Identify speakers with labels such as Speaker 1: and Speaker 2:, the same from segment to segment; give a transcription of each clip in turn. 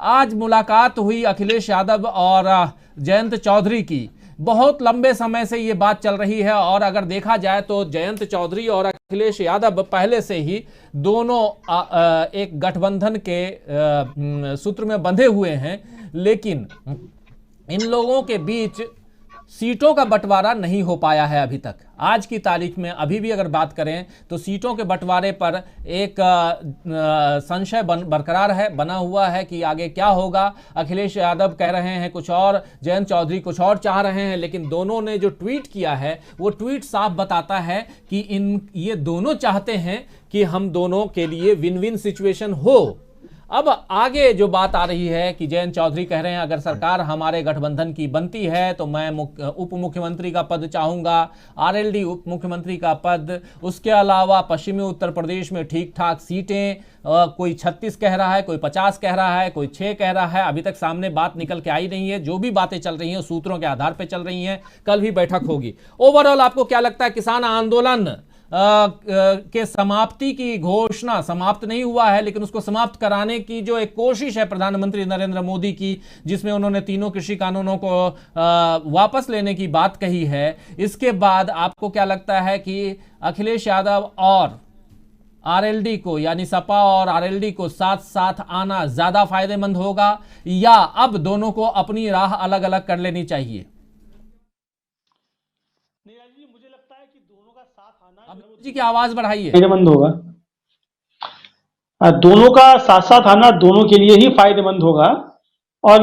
Speaker 1: आज मुलाकात हुई अखिलेश यादव और जयंत चौधरी की। बहुत लंबे समय से ये बात चल रही है और अगर देखा जाए तो जयंत चौधरी और अखिलेश यादव पहले से ही दोनों एक गठबंधन के सूत्र में बंधे हुए हैं, लेकिन इन लोगों के बीच सीटों का बंटवारा नहीं हो पाया है अभी तक। आज की तारीख में अभी भी अगर बात करें तो सीटों के बंटवारे पर एक संशय बरकरार है, बना हुआ है कि आगे क्या होगा। अखिलेश यादव कह रहे हैं कुछ और, जयंत चौधरी कुछ और चाह रहे हैं, लेकिन दोनों ने जो ट्वीट किया है वो ट्वीट साफ बताता है कि ये दोनों चाहते हैं कि हम दोनों के लिए विन विन सिचुएशन हो। अब आगे जो बात आ रही है कि जयंत चौधरी कह रहे हैं अगर सरकार हमारे गठबंधन की बनती है तो मैं उप मुख्यमंत्री का पद चाहूंगा, आरएलडी उप मुख्यमंत्री का पद, उसके अलावा पश्चिमी उत्तर प्रदेश में ठीक ठाक सीटें, कोई 36 कह रहा है, कोई 50 कह रहा है, कोई 6 कह रहा है। अभी तक सामने बात निकल के आई नहीं है, जो भी बातें चल रही हैं सूत्रों के आधार पर चल रही हैं। कल भी बैठक होगी। ओवरऑल आपको क्या लगता है, किसान आंदोलन के समाप्ति की घोषणा, समाप्त नहीं हुआ है लेकिन उसको समाप्त कराने की जो एक कोशिश है प्रधानमंत्री नरेंद्र मोदी की, जिसमें उन्होंने तीनों कृषि कानूनों को वापस लेने की बात कही है, इसके बाद आपको क्या लगता है कि अखिलेश यादव और आरएलडी को, यानी सपा और आरएलडी को साथ साथ आना ज्यादा फायदेमंद होगा या अब दोनों को अपनी राह अलग अलग कर लेनी चाहिए? जी की आवाज बढ़ाइए।
Speaker 2: फायदेमंद होगा, दोनों का साथ साथ आना दोनों के लिए ही फायदेमंद होगा और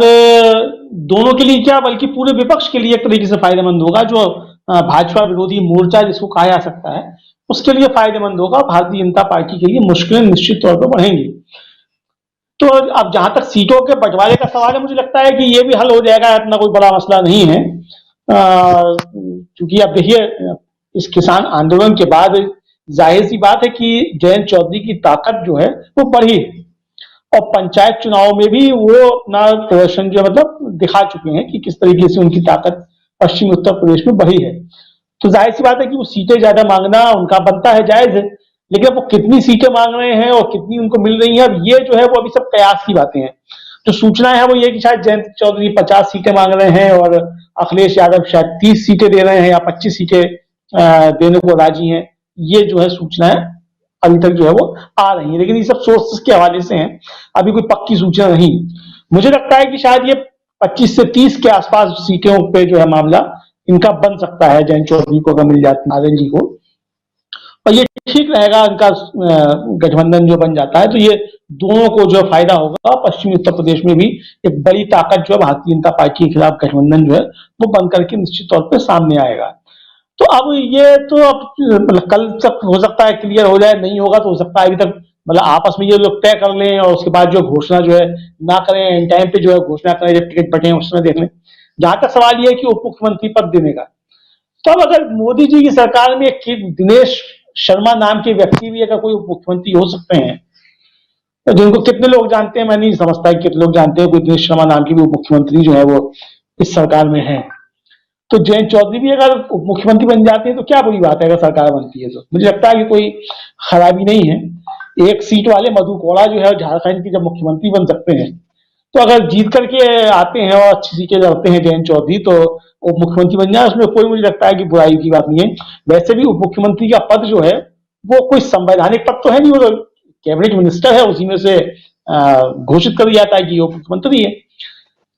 Speaker 2: दोनों के लिए क्या बल्कि पूरे विपक्ष के लिए एक तरीके से फायदेमंद होगा। जो भाजपा विरोधी मोर्चा जिसको कहा जा सकता है उसके लिए फायदेमंद होगा। भारतीय जनता पार्टी के लिए मुश्किलें निश्चित तौर पर बढ़ेंगी। तो अब जहां तक सीटों के बंटवारे का सवाल है, मुझे लगता है कि ये भी हल हो जाएगा, इतना कोई बड़ा मसला नहीं है। क्योंकि अब देखिए इस किसान आंदोलन के बाद जाहिर सी बात है कि जयंत चौधरी की ताकत जो है वो बढ़ी और पंचायत चुनाव में भी वो अपना प्रदर्शन जो मतलब दिखा चुके हैं कि किस तरीके से उनकी ताकत पश्चिमी उत्तर प्रदेश में बढ़ी है। तो जाहिर सी बात है कि वो सीटें ज्यादा मांगना उनका बनता है, जायज है, लेकिन वो कितनी सीटें मांग रहे हैं और कितनी उनको मिल रही है, अब ये जो है वो अभी सब कयास की बातें हैं। जो सूचना है वो ये कि शायद जयंत चौधरी 50 सीटें मांग रहे हैं और अखिलेश यादव शायद 30 सीटें दे रहे हैं या 25 सीटें देने को राजी हैं। ये जो है सूचनाएं अभी तक जो है वो आ रही है, लेकिन ये सब सोर्सेस के हवाले से हैं, अभी कोई पक्की सूचना नहीं। मुझे लगता है कि शायद ये 25 से 30 के आसपास सीटों पे जो है मामला इनका बन सकता है, जयंत चौधरी को अगर मिल जाती है आरएलडी को, और ये ठीक रहेगा। इनका गठबंधन जो बन जाता है तो ये दोनों को जो फायदा होगा। पश्चिमी उत्तर प्रदेश में भी एक बड़ी ताकत जो है भारतीय जनता पार्टी के खिलाफ गठबंधन जो है वो बन करके निश्चित तौर पर सामने आएगा। तो अब ये तो अब मतलब कल तक हो सकता है क्लियर हो जाए, नहीं होगा तो हो सकता है अभी तक मतलब आपस में ये लोग तय कर लें और उसके बाद जो घोषणा जो है ना करें, इन टाइम पे जो है घोषणा करें, जब टिकट बटे उस समय देख लें। जहां तक सवाल ये है कि उप मुख्यमंत्री पद देने का, तो अब अगर मोदी जी की सरकार में दिनेश शर्मा नाम के व्यक्ति भी अगर कोई उप मुख्यमंत्री हो सकते हैं, तो जिनको कितने लोग जानते हैं मैं नहीं समझता कि कितने लोग जानते हैं कोई दिनेश शर्मा नाम के भी उप मुख्यमंत्री जो है वो इस सरकार में है। तो जयंत चौधरी भी अगर उप मुख्यमंत्री बन जाते हैं तो क्या बुरी बात है अगर सरकार बनती है, तो मुझे लगता है कि कोई खराबी नहीं है। एक सीट वाले मधु कोड़ा जो है झारखंड की जब मुख्यमंत्री बन सकते हैं, तो अगर जीत करके आते हैं और अच्छी सीटें लड़ते हैं जयंत चौधरी तो उप मुख्यमंत्री बन जाए, उसमें कोई मुझे लगता है कि बुराई की बात नहीं है। वैसे भी उप मुख्यमंत्री का पद जो है वो कोई संवैधानिक पद तो है नहीं, वो तो कैबिनेट मिनिस्टर है, उसी में से घोषित कर दिया जाता है कि वो मुख्यमंत्री है।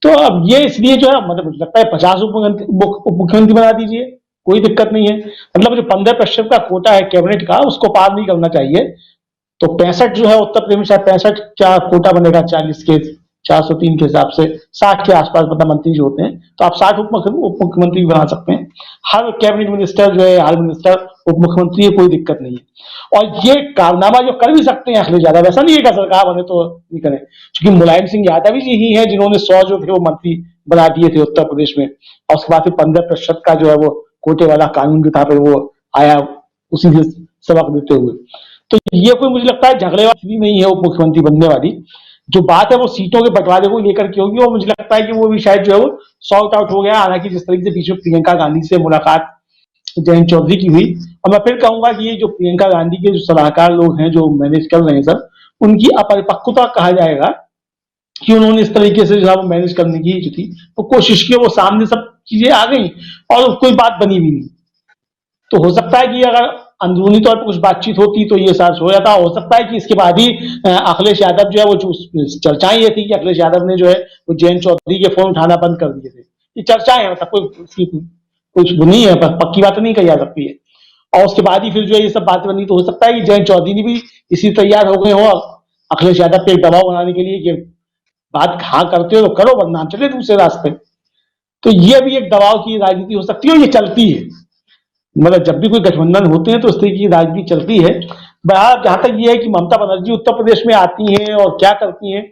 Speaker 2: तो अब ये इसलिए जो है मतलब मुझे लगता है 50 उप मुख्यमंत्री बना दीजिए, कोई दिक्कत नहीं है। मतलब जो 15% का कोटा है कैबिनेट का उसको पार नहीं करना चाहिए। तो 65 जो है उत्तर प्रदेश में शायद 65 क्या कोटा बनेगा, 40 के 403 के हिसाब से 60 के आसपास मतलब मंत्री जो होते हैं, तो आप 60 उप मुख्यमंत्री बना सकते हैं। हर कैबिनेट मिनिस्टर जो है हर मिनिस्टर उप मुख्यमंत्री है, कोई दिक्कत नहीं है। और ये कारनामा जो कर भी सकते हैं अखिलेश यादव, ऐसा नहीं है कि सरकार बने तो नहीं करें, क्योंकि मुलायम सिंह यादव जी ही है जिन्होंने 100 जो थे वो मंत्री बना दिए थे उत्तर प्रदेश में, और उसके बाद 15% का जो है वो कोटे वाला कानून जो था फिर वो आया उसी से सबक देते हुए। तो ये कोई मुझे लगता है झगड़े वाली नहीं है उप मुख्यमंत्री बनने वाली। जो बात है वो सीटों के बंटवारे को लेकर के होगी, और मुझे लगता है कि वो भी शायद जो है वो सॉर्ट आउट हो गया। हालांकि जिस तरीके से बीच में प्रियंका गांधी से मुलाकात जयंत चौधरी की हुई, और मैं फिर कहूंगा कि ये जो प्रियंका गांधी के जो सलाहकार लोग हैं जो मैनेज कर रहे हैं सर, उनकी अपरिपक्वता कहा जाएगा कि उन्होंने इस तरीके से जो है वो मैनेज करने की जो थी वो कोशिश की, वो सामने सब चीजें आ गई और कोई बात बनी भी नहीं। तो हो सकता है कि अगर अंदरूनी तौर पर कुछ बातचीत होती तो ये सार्स हो जाता। हो सकता है कि इसके बाद ही अखिलेश यादव जो है वो जो चर्चाएं ये थी कि अखिलेश यादव ने जो है वो जयंत चौधरी के फोन उठाना बंद कर दिए थे। ये चर्चाएं हैं, मतलब कोई कुछ नहीं है, पक्की बात नहीं कही जा सकती है। और उसके बाद ही फिर जो है ये सब बातें बनी। तो हो सकता है कि जयंत चौधरी ने भी इसी तैयार हो गए हो अखिलेश यादव पे एक दबाव बनाने के लिए कि बात हाँ करते हो तो करो वरना हम चले दूसरे रास्ते। तो ये भी एक दबाव की राजनीति हो सकती है और ये चलती है। मतलब जब भी कोई गठबंधन होते हैं तो इस तरीके की राजनीति चलती है। बहरहाल जहां तक ये है कि ममता बनर्जी उत्तर प्रदेश में आती हैं और क्या करती हैं,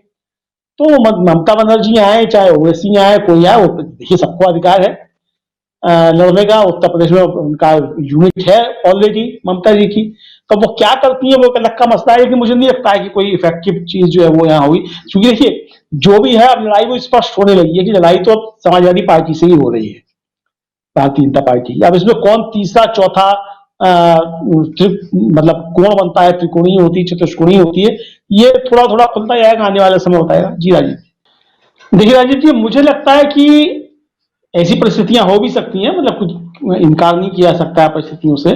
Speaker 2: तो ममता बनर्जी आए चाहे ओवैसी आए कोई आए, वो देखिए सबको अधिकार है लड़ने का। उत्तर प्रदेश में उनका यूनिट है ऑलरेडी ममता जी की। तो वो क्या करती है वो एक अलग का मसला है, लेकिन मुझे नहीं लगता है कि कोई इफेक्टिव चीज जो है वो यहाँ हुई। क्योंकि देखिए जो भी है अब लड़ाई वो स्पष्ट होने लगी है कि लड़ाई तो अब समाजवादी पार्टी से ही हो रही है, भारतीय जनता पार्टी। अब इसमें कौन तीसरा चौथा मतलब कोण बनता है, त्रिकोणीय होती है चतुष्कोणीय होती है, ये थोड़ा थोड़ा खुलता जाएगा, आने वाला समय बताएगा। जी राजीव, देखिए राजीव जी मुझे लगता है कि ऐसी परिस्थितियां हो भी सकती हैं, मतलब कुछ इनकार नहीं किया जा सकता है परिस्थितियों से।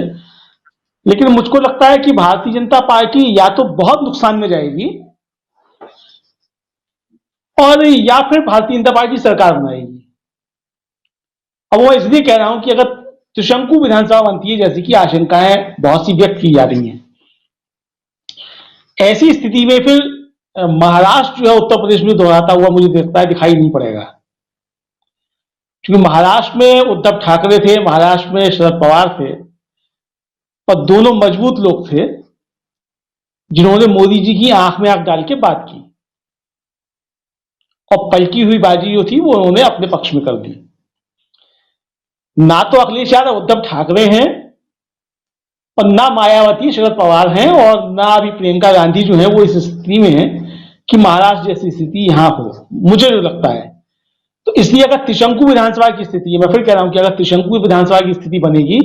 Speaker 2: लेकिन मुझको लगता है कि भारतीय जनता पार्टी या तो बहुत नुकसान में जाएगी और या फिर भारतीय जनता पार्टी सरकार बनाएगी। अब वो इसलिए कह रहा हूं कि अगर त्रिशंकु विधानसभा बनती है जैसी कि आशंकाएं बहुत सी व्यक्त की जा रही हैं, ऐसी स्थिति में फिर महाराष्ट्र जो है उत्तर प्रदेश में दोहराता हुआ मुझे देखता है दिखाई नहीं पड़ेगा। क्योंकि महाराष्ट्र में उद्धव ठाकरे थे, महाराष्ट्र में शरद पवार थे, और दोनों मजबूत लोग थे जिन्होंने मोदी जी की आंख में आंख डाल के बात की और पलटी हुई बाजी जो थी वो उन्होंने अपने पक्ष में कर दी। ना तो अखिलेश यादव उद्धव ठाकरे हैं और ना मायावती शरद पवार हैं और ना अभी प्रियंका गांधी जो है वो इस स्थिति में है कि महाराष्ट्र जैसी स्थिति यहां हो, मुझे जो लगता है। तो इसलिए अगर त्रिशंकु विधानसभा की स्थिति है, मैं फिर कह रहा हूं कि अगर त्रिशंकु विधानसभा की स्थिति बनेगी,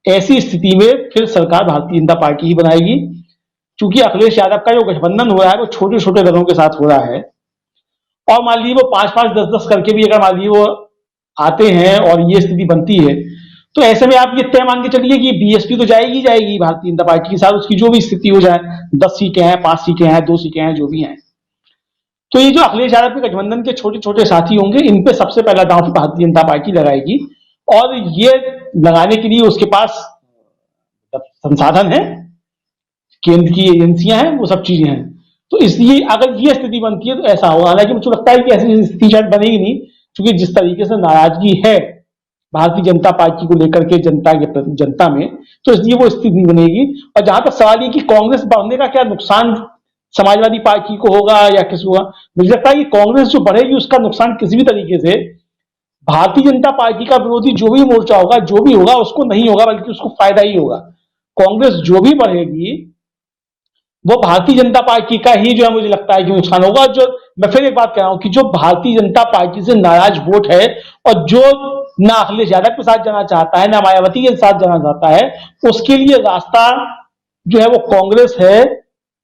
Speaker 2: ऐसी स्थिति में फिर सरकार भारतीय जनता पार्टी ही बनाएगी। क्योंकि अखिलेश यादव का जो गठबंधन हो रहा है वो छोटे छोटे दलों के साथ हो रहा है, और मान लीजिए वो 5-5, 10-10 करके भी अगर मान लीजिए वो आते हैं और ये स्थिति बनती है, तो ऐसे में आप ये तय मान के चलिए कि बीएसपी तो जाएगी जाएगी भारतीय जनता पार्टी के साथ, उसकी जो भी स्थिति हो जाए, 10 सीटें हैं, 5 सीटें हैं, 2 सीटें हैं, जो भी हैं। तो ये जो अखिलेश यादव के गठबंधन के छोटे छोटे साथी होंगे, इन पे सबसे पहला दांव भारतीय जनता पार्टी लगाएगी, और ये लगाने के लिए उसके पास संसाधन है, केंद्र की एजेंसियां हैं, वो सब चीजें हैं। तो इसलिए अगर ये स्थिति बनती है तो ऐसा होगा। हालांकि मुझे लगता है कि ऐसी स्थिति शायद बनेगी नहीं, क्योंकि जिस तरीके से नाराजगी है भारतीय जनता पार्टी को लेकर के जनता में, तो इसलिए वो स्थिति नहीं बनेगी। और जहां तक सवाल ये कि कांग्रेस बढ़ने का क्या नुकसान समाजवादी पार्टी को होगा या किसी होगा, मुझे लगता है कि कांग्रेस जो बढ़ेगी उसका नुकसान किसी भी तरीके से भारतीय जनता पार्टी का विरोधी जो भी मोर्चा होगा, जो भी होगा, उसको नहीं होगा, बल्कि उसको फायदा ही होगा। कांग्रेस जो भी बढ़ेगी वो भारतीय जनता पार्टी का ही जो है मुझे लगता है कि नुकसान होगा। जो मैं फिर एक बात कह रहा हूं कि जो भारतीय जनता पार्टी से नाराज वोट है और जो ना अखिलेश यादव के साथ जाना चाहता है ना मायावती के साथ जाना चाहता है, उसके लिए रास्ता जो है वो कांग्रेस है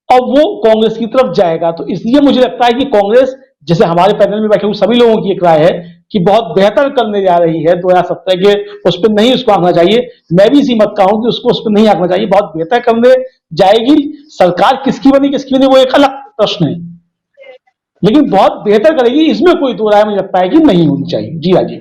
Speaker 2: और वो कांग्रेस की तरफ जाएगा। तो इसलिए मुझे लगता है कि कांग्रेस, जैसे हमारे पैनल में बैठे हुए सभी लोगों की एक राय है कि बहुत बेहतर करने जा रही है 2017 के, उस पर नहीं उसको आंकना चाहिए। मैं भी इसी मत का हूं कि उसको उस पर नहीं आंकना चाहिए, बहुत बेहतर करने जाएगी। सरकार किसकी बनी वो एक अलग प्रश्न है, लेकिन बहुत बेहतर करेगी, इसमें कोई दो राय मुझे लगता है कि नहीं होनी चाहिए। जी राजीव।